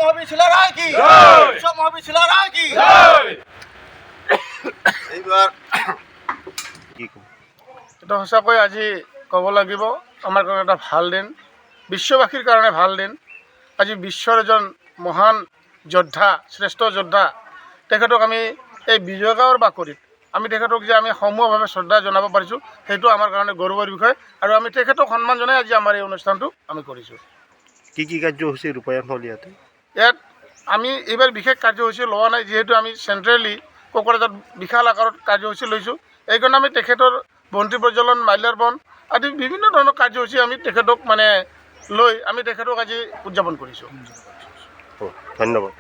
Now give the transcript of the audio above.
মহাবীৰ শিলাৰা কি মহাবীৰ শিলাৰা কি এইবাৰ কি কম এটা সঁচাকৈ আজি ক'ব লাগিব আমাৰ কাৰণে এটা ভাল দিন, বিশ্ববাসীৰ কাৰণে ভাল দিন। আজি বিশ্বৰ এজন মহান যোদ্ধা, শ্ৰেষ্ঠ যোদ্ধা, তেখেতক আমি এই বিজয়গাঁৱৰ বাকৰিত আমি তেখেতক যে আমি সমূহভাৱে শ্ৰদ্ধা জনাব পাৰিছোঁ, সেইটো আমাৰ কাৰণে গৌৰৱৰ বিষয়। আৰু আমি তেখেতক সন্মান জনাই আজি আমাৰ এই অনুষ্ঠানটো আমি কৰিছোঁ। কি কাৰ্যসূচী ৰূপায়ণ হ'ল ইয়াত আমি এইবাৰ বিশেষ কাৰ্যসূচী লোৱা নাই, যিহেতু আমি চেণ্ট্ৰেলি কোকৰাঝাৰত বিশাল আকাৰত কাৰ্যসূচী লৈছোঁ। এইকাৰণে আমি তেখেতৰ বন্তি প্ৰজ্বলন, মাল্যাৰ্পণ আদি বিভিন্ন ধৰণৰ কাৰ্যসূচী আমি তেখেতক লৈ আমি তেখেতক আজি উদযাপন কৰিছোঁ। ধন্যবাদ।